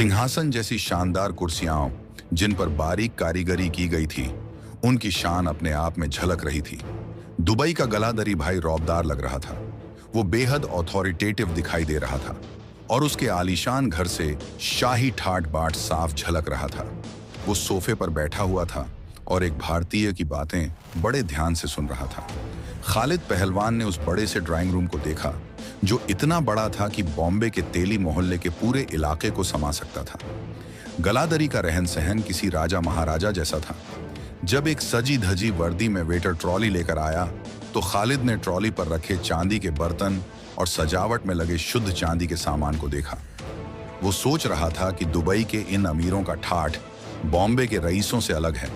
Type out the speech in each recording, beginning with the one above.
सिंहासन जैसी शानदार कुर्सियां जिन पर बारीक कारीगरी की गई थी, उनकी शान अपने आप में झलक रही थी। दुबई का गलादरी भाई रौबदार लग रहा था। वो बेहद ऑथोरिटेटिव दिखाई दे रहा था और उसके आलीशान घर से शाही ठाट बाट साफ झलक रहा था। वो सोफे पर बैठा हुआ था और एक भारतीय की बातें बड़े ध्यान से सुन रहा था। खालिद पहलवान ने उस बड़े से ड्राइंग रूम को देखा, जो इतना बड़ा था कि बॉम्बे के तेली मोहल्ले के पूरे इलाके को समा सकता था। गलादरी का रहन सहन किसी राजा महाराजा जैसा था। जब एक सजी धजी वर्दी में वेटर ट्रॉली लेकर आया, तो खालिद ने ट्रॉली पर रखे चांदी के बर्तन और सजावट में लगे शुद्ध चांदी के सामान को देखा। वो सोच रहा था कि दुबई के इन अमीरों का ठाठ बॉम्बे के रईसों से अलग है,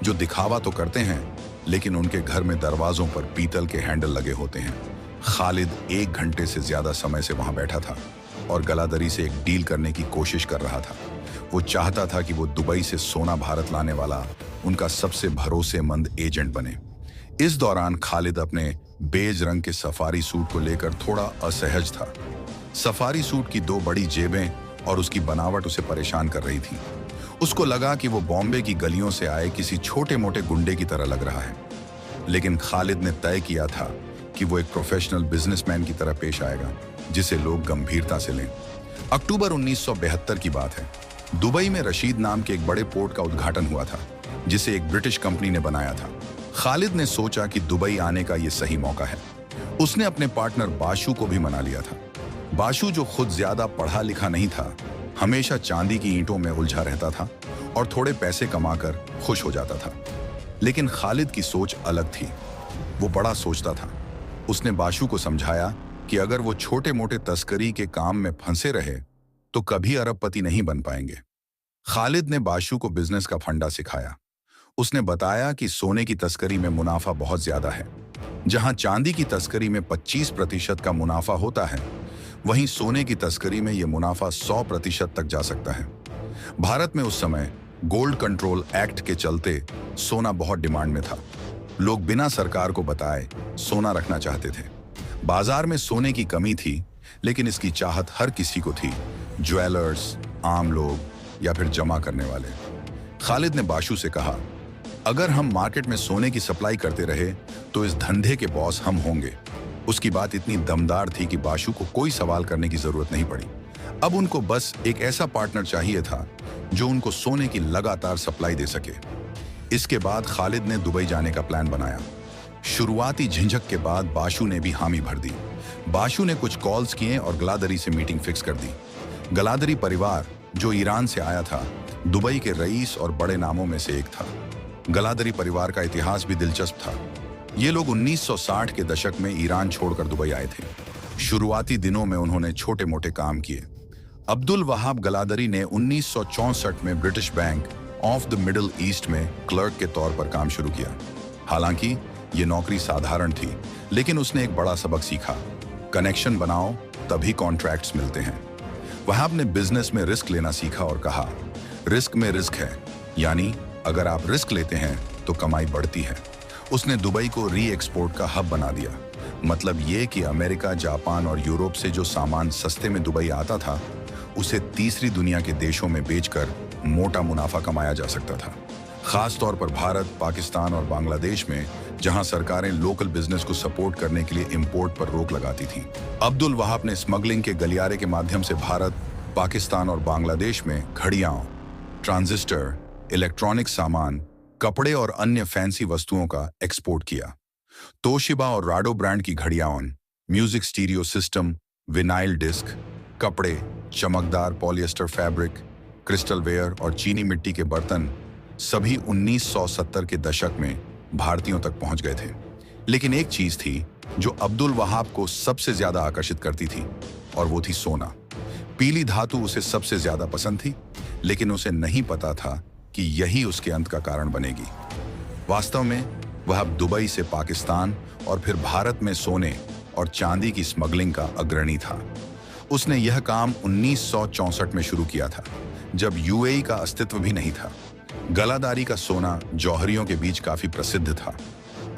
जो दिखावा तो करते हैं लेकिन उनके घर में दरवाजों पर पीतल के हैंडल लगे होते हैं। खालिद 1 घंटे से ज्यादा समय से वहां बैठा था और गलादरी से एक डील करने की कोशिश कर रहा था। वो चाहता था कि वो दुबई से सोना भारत लाने वाला उनका सबसे भरोसेमंद एजेंट बने। इस दौरान खालिद अपने बेज रंग के सफारी सूट को लेकर थोड़ा असहज था। सफारी सूट की 2 बड़ी जेबें और उसकी बनावट उसे परेशान कर रही थी। उसको लगा कि वो बॉम्बे की गलियों से आए किसी छोटे मोटे गुंडे की तरह लग रहा है, लेकिन खालिद ने तय किया था कि वो एक प्रोफेशनल बिजनेसमैन की तरह पेश आएगा, जिसे लोग गंभीरता से लें। अक्टूबर 1972 की बात है। दुबई में रशीद नाम के एक बड़े पोर्ट का उद्घाटन हुआ था, जिसे एक ब्रिटिश कंपनी ने बनाया था। खालिद ने सोचा कि दुबई आने का ये सही मौका है। उसने अपने पार्टनर बाशु को भी मना लिया था। बाशु, जो खुद ज्यादा पढ़ा लिखा नहीं था, हमेशा चांदी की ईंटों में उलझा रहता था और थोड़े पैसे कमाकर खुश हो जाता था। लेकिन खालिद की सोच अलग थी। वो बड़ा सोचता था। उसने बाशु को समझाया कि अगर वो छोटे मोटे तस्करी के काम में फंसे रहे तो कभी अरबपति नहीं बन पाएंगे। खालिद ने बाशु को बिजनेस का फंडा सिखाया। उसने बताया कि सोने की तस्करी में मुनाफा बहुत ज्यादा है। जहां चांदी की तस्करी में 25% का मुनाफा होता है, वहीं सोने की तस्करी में यह मुनाफा 100% तक जा सकता है। भारत में उस समय गोल्ड कंट्रोल एक्ट के चलते सोना बहुत डिमांड में था। लोग बिना सरकार को बताए सोना रखना चाहते थे। बाजार में सोने की कमी थी, लेकिन इसकी चाहत हर किसी को थी, ज्वेलर्स, आम लोग या फिर जमा करने वाले। खालिद ने बाशु से कहा, अगर हम मार्केट में सोने की सप्लाई करते रहे तो इस धंधे के बॉस हम होंगे। उसकी बात इतनी दमदार थी कि बाशु को कोई सवाल करने की जरूरत नहीं पड़ी। अब उनको बस एक ऐसा पार्टनर चाहिए था जो उनको सोने की लगातार सप्लाई दे सके। इसके बाद खालिद ने दुबई जाने का प्लान बनाया। शुरुआती झिझक के बाद बाशु ने भी हामी भर दी। बाशु ने कुछ कॉल्स किए और गलादरी से मीटिंग फिक्स कर दी। गलादरी परिवार, जो ईरान से आया था, दुबई के रईस और बड़े नामों में से एक था। गलादरी परिवार का इतिहास भी दिलचस्प था। ये लोग 1960 के दशक में ईरान छोड़कर दुबई आए थे। शुरुआती दिनों में उन्होंने छोटे मोटे काम किए। अब्दुल वहाब गलादरी ने 1964 में British bank of the middle east में क्लर्क के तौर पर काम शुरू किया। हालांकि ये नौकरी साधारण थी, लेकिन उसने एक बड़ा सबक सीखा। कनेक्शन बनाओ, तभी कॉन्ट्रैक्ट्स मिलते हैं। वहाब ने बिजनेस में रिस्क लेना सीखा और कहा, रिस्क में रिस्क है, यानी अगर आप रिस्क लेते हैं तो कमाई बढ़ती है। उसने दुबई को री एक्सपोर्ट का हब बना दिया। मतलब ये कि अमेरिका, जापान और यूरोप से जो सामान सस्ते में दुबई आता था, उसे तीसरी दुनिया के देशों में बेचकर मोटा मुनाफा कमाया जा सकता था। खास तौर पर भारत, पाकिस्तान और बांग्लादेश में, जहां सरकारें लोकल बिजनेस को सपोर्ट करने के लिए इंपोर्ट पर रोक लगाती थीं। अब्दुल वहाब ने स्मगलिंग के गलियारे के माध्यम से भारत, पाकिस्तान और बांग्लादेश में घड़ियां, ट्रांजिस्टर, इलेक्ट्रॉनिक सामान, कपड़े और अन्य फैंसी वस्तुओं का एक्सपोर्ट किया। तोशिबा और राडो ब्रांड की घड़ियां, music stereo system, vinyl disc, कपड़े, चमकदार पॉलिएस्टर फैब्रिक, क्रिस्टल वेयर और चीनी मिट्टी के बर्तन सभी 1970 के दशक में भारतीयों तक पहुंच गए थे। लेकिन एक चीज थी जो अब्दुल वहाब को सबसे ज्यादा आकर्षित करती थी, और वो थी सोना। पीली धातु उसे सबसे ज्यादा पसंद थी, लेकिन उसे नहीं पता था कि यही उसके अंत का कारण बनेगी। वास्तव में वह अब दुबई से पाकिस्तान और फिर भारत में सोने और चांदी की स्मगलिंग का अग्रणी था। उसने यह काम 1964 में शुरू किया था, जब यूएई का अस्तित्व भी नहीं था। गलादारी का सोना जौहरियों के बीच काफी प्रसिद्ध था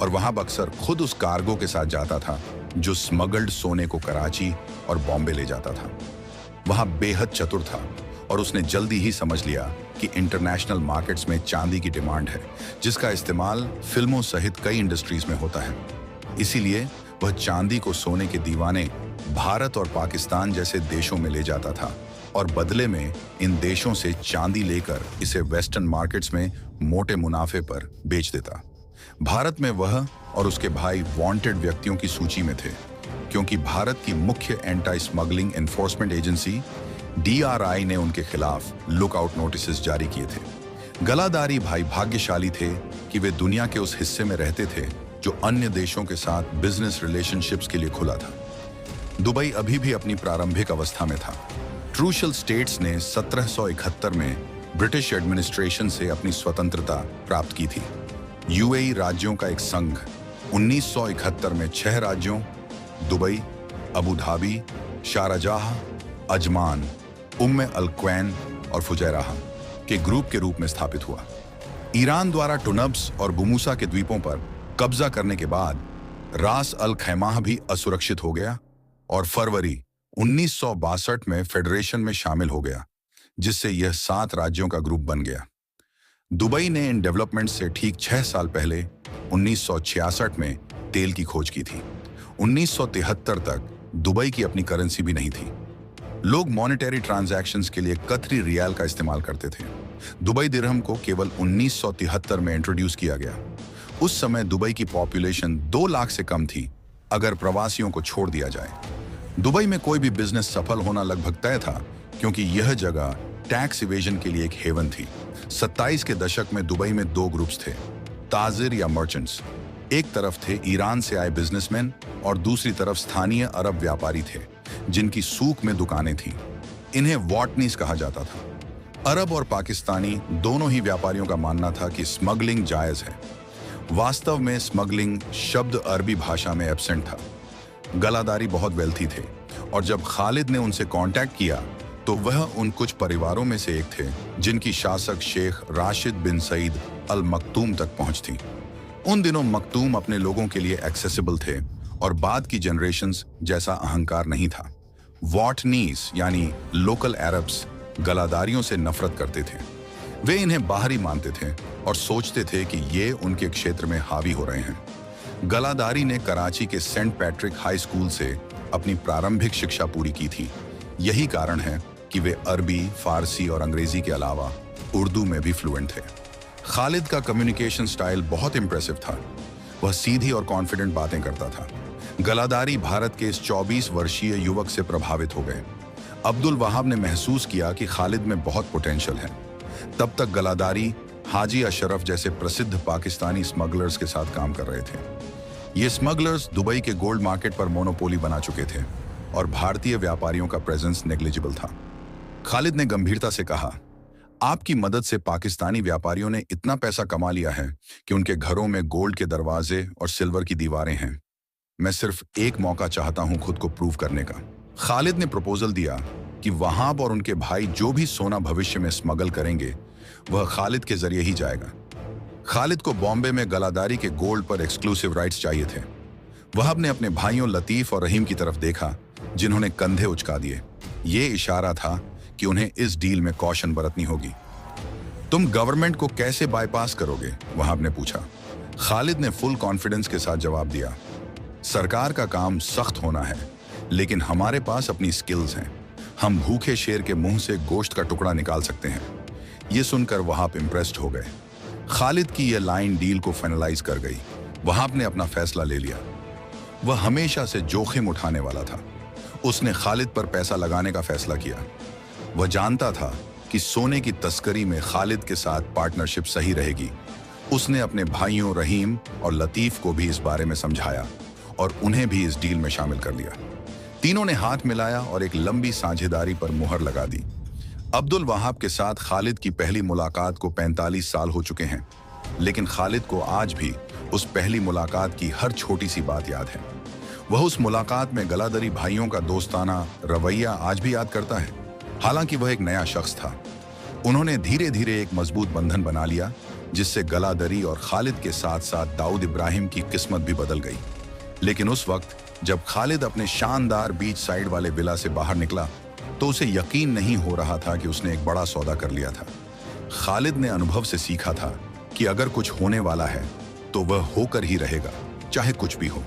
और वहां अक्सर खुद उस कार्गो के साथ जाता था जो स्मगल्ड सोने को कराची और बॉम्बे ले जाता था। वहां बेहद चतुर था। और उसने जल्दी ही समझ लिया कि इंटरनेशनल मार्केट्स में चांदी की डिमांड है, जिसका इस्तेमाल फिल्मों सहित कई इंडस्ट्रीज में होता है। इसीलिए वह चांदी को सोने के दीवाने भारत और पाकिस्तान जैसे देशों में ले जाता था और बदले में इन देशों से चांदी लेकर इसे वेस्टर्न मार्केट्स में मोटे मुनाफे पर बेच देता। भारत में वह और उसके भाई वांटेड व्यक्तियों की सूची में थे, क्योंकि भारत की मुख्य anti smuggling enforcement agency DRI ने उनके खिलाफ लुकआउट नोटिस जारी किए थे। गलादारी भाई भाग्यशाली थे कि वे दुनिया के उस हिस्से में रहते थे जो अन्य देशों के साथ बिजनेस रिलेशनशिप्स के लिए खुला था। दुबई अभी भी अपनी प्रारंभिक अवस्था में था। ट्रूशल स्टेट्स ने 1771 में ब्रिटिश एडमिनिस्ट्रेशन से अपनी स्वतंत्रता प्राप्त की थी। UAE राज्यों का एक संघ 1971 में 6 राज्यों Dubai, Abu Dhabi, Sharjah, Ajman, Umm Al Quwain और फुजैराह के ग्रुप के रूप में स्थापित हुआ। ईरान द्वारा टुनब्स और गुमूसा के द्वीपों पर कब्जा करने के बाद रास अल खैमाह भी असुरक्षित हो गया और फरवरी 1962 में फेडरेशन में शामिल हो गया, जिससे यह 7 राज्यों का ग्रुप बन गया। दुबई ने इन डेवलपमेंट से ठीक 6 साल पहले 1966 में तेल की खोज की थी। 1973 तक दुबई की अपनी करेंसी भी नहीं थी। लोग मॉनेटरी ट्रांजैक्शंस के लिए कतरी रियाल का इस्तेमाल करते थे। दुबई दिरहम को केवल 1973 में इंट्रोड्यूस किया गया। उस समय दुबई की पॉपुलेशन 2 लाख से कम थी, अगर प्रवासियों को छोड़ दिया जाए। दुबई में कोई भी बिजनेस सफल होना लगभग तय था, क्योंकि यह जगह टैक्स इवेजन के लिए एक हेवन थी। 27 के दशक में दुबई में 2 ग्रुप्स थे, ताजिर या मर्चेंट्स। एक तरफ थे ईरान से आए बिजनेसमैन और दूसरी तरफ स्थानीय अरब व्यापारी थे, जिनकी सूक में दुकानें थीं। इन्हें वॉटनीस कहा जाता था। अरब और पाकिस्तानी दोनों ही व्यापारियों का मानना था कि स्मगलिंग जायज है। वास्तव में स्मगलिंग शब्द अरबी भाषा में एब्सेंट था। गलादारी बहुत वेल्थी थे और जब खालिद ने उनसे कांटेक्ट किया तो वह उन कुछ परिवारों में से एक थे जिनकी शासक शेख राशिद बिन सईद अल मक्तूम तक पहुंच थी। उन दिनों मक्तूम अपने लोगों के लिए एक्सेसिबल थे और बाद की जनरेशंस जैसा अहंकार नहीं था। वॉटनीस यानी लोकल अरब्स गलादारियों से नफरत करते थे। वे इन्हें बाहरी मानते थे और सोचते थे कि ये उनके क्षेत्र में हावी हो रहे हैं। गलादारी ने कराची के सेंट पैट्रिक हाई स्कूल से अपनी प्रारंभिक शिक्षा पूरी की थी। यही कारण है कि वे अरबी, फारसी और अंग्रेजी के अलावा उर्दू में भी फ्लुएंट थे। खालिद का कम्युनिकेशन स्टाइल बहुत इंप्रेसिव था। वह सीधी और कॉन्फिडेंट बातें करता था। गलादारी भारत के इस 24 वर्षीय युवक से प्रभावित हो गए। अब्दुल वहाब ने महसूस किया कि खालिद में बहुत पोटेंशियल है। तब तक गलादारी हाजी अशरफ जैसे प्रसिद्ध पाकिस्तानी स्मगलर्स के साथ काम कर रहे थे। ये स्मगलर्स दुबई के गोल्ड मार्केट पर मोनोपोली बना चुके थे और भारतीय व्यापारियों का प्रेजेंस नेग्लिजिबल था। खालिद ने गंभीरता से कहा, आपकी मदद से पाकिस्तानी व्यापारियों ने इतना पैसा कमा लिया है कि उनके घरों में गोल्ड के दरवाजे और सिल्वर की दीवारें हैं। मैं सिर्फ एक मौका चाहता हूं खुद को प्रूव करने का। खालिद ने प्रपोजल दिया कि वहाब और उनके भाई जो भी सोना भविष्य में स्मगल करेंगे वह खालिद के जरिए ही जाएगा। खालिद को बॉम्बे में गलादारी के गोल्ड पर एक्सक्लूसिव राइट्स चाहिए थे। वहाब ने अपने भाइयों लतीफ और रहीम की तरफ देखा, जिन्होंने कंधे उचका दिए। ये इशारा था कि उन्हें इस डील में कौशन बरतनी होगी। तुम गवर्नमेंट को कैसे बाईपास करोगे? वहाब ने पूछा। खालिद ने फुल कॉन्फिडेंस के साथ जवाब दिया, सरकार का काम सख्त होना है, लेकिन हमारे पास अपनी स्किल्स हैं। हम भूखे शेर के मुंह से गोश्त का टुकड़ा निकाल सकते हैं। ये सुनकर वहाब इम्प्रेस्ड हो गए। खालिद की यह लाइन डील को फाइनलाइज कर गई। वहाब ने अपना फैसला ले लिया। वह हमेशा से जोखिम उठाने वाला था। उसने खालिद पर पैसा लगाने का फैसला किया। वह जानता था कि सोने की तस्करी में खालिद के साथ पार्टनरशिप सही रहेगी। उसने अपने भाइयों रहीम और लतीफ को भी इस बारे में समझाया और उन्हें भी इस डील में शामिल कर लिया। तीनों ने हाथ मिलाया और एक लंबी साझेदारी पर मुहर लगा दी। अब्दुल वहाब के साथ खालिद की पहली मुलाकात को 45 साल हो चुके हैं, लेकिन खालिद को आज भी उस पहली मुलाकात की हर छोटी सी बात याद है। वह उस मुलाकात में गलादरी भाइयों का दोस्ताना रवैया आज भी याद करता है। हालांकि वह एक नया शख्स था। उन्होंने धीरे धीरे एक मजबूत बंधन बना लिया, जिससे गलादरी और खालिद के साथ साथ दाऊद इब्राहिम की किस्मत भी बदल गई। लेकिन उस वक्त जब खालिद अपने शानदार बीच साइड वाले विला से बाहर निकला, तो उसे यकीन नहीं हो रहा था कि उसने एक बड़ा सौदा कर लिया था। खालिद ने अनुभव से सीखा था कि अगर कुछ होने वाला है तो वह होकर ही रहेगा, चाहे कुछ भी हो।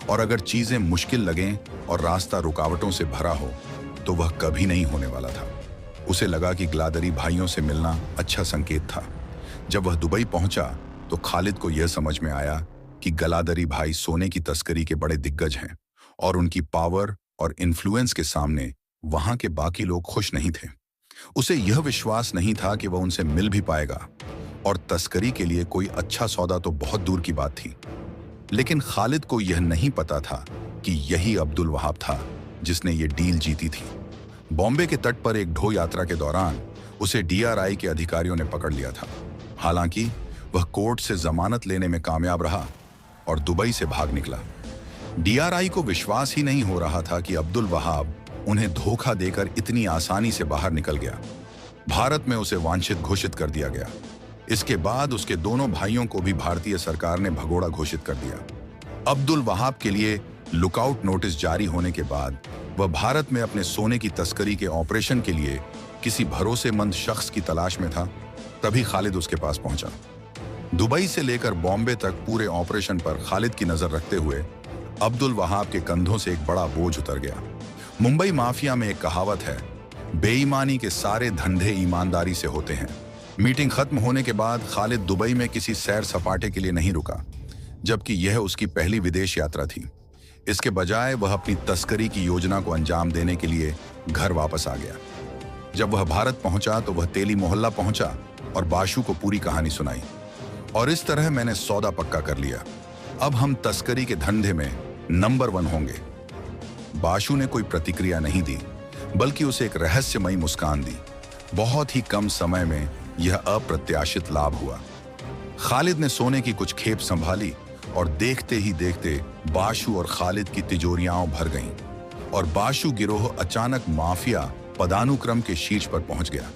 और अगर चीजें मुश्किल लगें और रास्ता रुकावटों से भरा हो तो वह कभी नहीं होने वाला था। उसे लगा कि गिलादरी भाइयों से मिलना अच्छा संकेत था। जब वह दुबई पहुंचा तो खालिद को यह समझ में आया कि गलादरी भाई सोने की तस्करी के बड़े दिग्गज हैं और उनकी पावर और इन्फ्लुएंस के सामने वहां के बाकी लोग खुश नहीं थे। उसे यह विश्वास नहीं था कि वह उनसे मिल भी पाएगा, और तस्करी के लिए कोई अच्छा सौदा तो बहुत दूर की बात थी। लेकिन खालिद को यह नहीं पता था कि यही अब्दुल वहाब था जिसने ये डील जीती थी। बॉम्बे के तट पर एक ढो यात्रा के दौरान उसे डीआरआई के अधिकारियों ने पकड़ लिया था। हालांकि वह कोर्ट से जमानत लेने में कामयाब रहा और दुबई से भाग निकला। डीआरआई को विश्वास ही नहीं हो रहा था कि अब्दुल वहाब उन्हें धोखा देकर इतनी आसानी से बाहर निकल गया। भारत में उसे वांछित घोषित कर दिया गया। इसके बाद उसके दोनों भाइयों को भी भारतीय सरकार ने भगोड़ा घोषित कर दिया। अब्दुल वहाब के लिए लुकआउट नोटिस जारी होने के बाद वह भारत में अपने सोने की तस्करी के ऑपरेशन के लिए किसी भरोसेमंद शख्स की तलाश में था। तभी खालिद उसके पास पहुंचा। दुबई से लेकर बॉम्बे तक पूरे ऑपरेशन पर खालिद की नजर रखते हुए अब्दुल वहाब के कंधों से एक बड़ा बोझ उतर गया। मुंबई माफिया में एक कहावत है, बेईमानी के सारे धंधे ईमानदारी से होते हैं। मीटिंग खत्म होने के बाद खालिद दुबई में किसी सैर सपाटे के लिए नहीं रुका, जबकि यह उसकी पहली विदेश यात्रा थी। इसके बजाय वह अपनी तस्करी की योजना को अंजाम देने के लिए घर वापस आ गया। जब वह भारत पहुंचा तो वह तेली मोहल्ला पहुंचा और बाशु को पूरी कहानी सुनाई। और इस तरह मैंने सौदा पक्का कर लिया, अब हम तस्करी के धंधे में नंबर 1 होंगे। बाशु ने कोई प्रतिक्रिया नहीं दी, बल्कि उसे एक रहस्यमयी मुस्कान दी। बहुत ही कम समय में यह अप्रत्याशित लाभ हुआ। खालिद ने सोने की कुछ खेप संभाली और देखते ही देखते बाशु और खालिद की तिजोरियां भर गईं और बाशु गिरोह अचानक माफिया पदानुक्रम के शीर्ष पर पहुंच गया।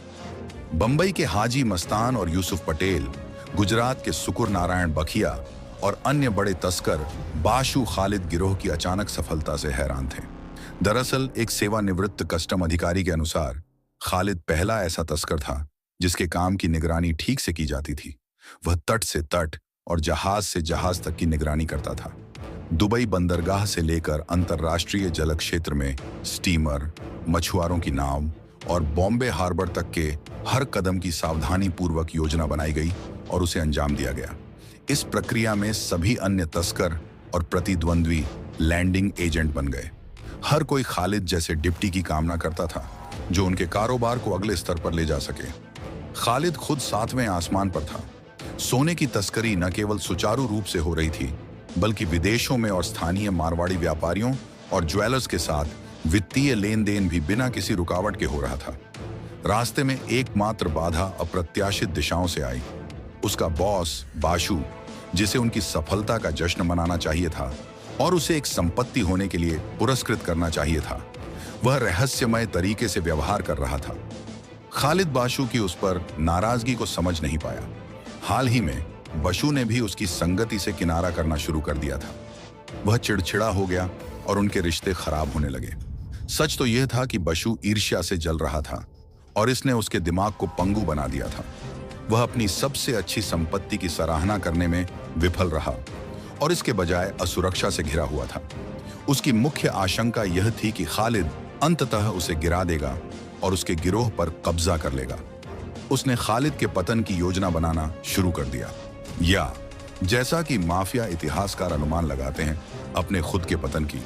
बंबई के हाजी मस्तान और यूसुफ पटेल, गुजरात के सुकुर नारायण बखिया और अन्य बड़े तस्कर बाशु खालिद गिरोह की अचानक सफलता से हैरान थे। दरअसल एक सेवानिवृत्त कस्टम अधिकारी के अनुसार खालिद पहला ऐसा तस्कर था जिसके काम की निगरानी ठीक से की जाती थी। वह तट से तट और जहाज से जहाज तक की निगरानी करता था। दुबई बंदरगाह से लेकर अंतर्राष्ट्रीय जल क्षेत्र में स्टीमर, मछुआरों की नाव और बॉम्बे हार्बर तक के हर कदम की सावधानी पूर्वक योजना बनाई गई और उसे अंजाम दिया गया। इस प्रक्रिया में सभी अन्य तस्कर और प्रतिद्वंद्वी लैंडिंग एजेंट बन गए। हर कोई खालिद जैसे डिप्टी की कामना करता था जो उनके कारोबार को अगले स्तर पर ले जा सके। खालिद खुद 7वें आसमान पर था। सोने की तस्करी न केवल सुचारू रूप से हो रही थी, बल्कि विदेशों में और स्थानीय मारवाड़ी व्यापारियों और ज्वेलर्स के साथ वित्तीय लेन देन भी बिना किसी रुकावट के हो रहा था। रास्ते में एकमात्र बाधा अप्रत्याशित दिशाओं से आई। उसका बॉस बाशु, जिसे उनकी सफलता का जश्न मनाना चाहिए था और उसे एक संपत्ति होने के लिए पुरस्कृत करना चाहिए था, वह रहस्यमय तरीके से व्यवहार कर रहा था। खालिद बाशु की उस पर नाराजगी को समझ नहीं पाया। हाल ही में बशु ने भी उसकी संगति से किनारा करना शुरू कर दिया था। वह चिड़चिड़ा हो गया और उनके रिश्ते खराब होने लगे। सच तो यह था कि बशु ईर्ष्या से जल रहा था और इसने उसके दिमाग को पंगु बना दिया था। वह अपनी सबसे अच्छी संपत्ति की सराहना करने में विफल रहा और इसके बजाय असुरक्षा से घिरा हुआ था। उसकी मुख्य आशंका यह थी कि खालिद अंततः उसे गिरा देगा और उसके गिरोह पर कब्जा कर लेगा। उसने खालिद के पतन की योजना बनाना शुरू कर दिया, या जैसा कि माफिया इतिहासकार अनुमान लगाते हैं, अपने खुद के पतन की।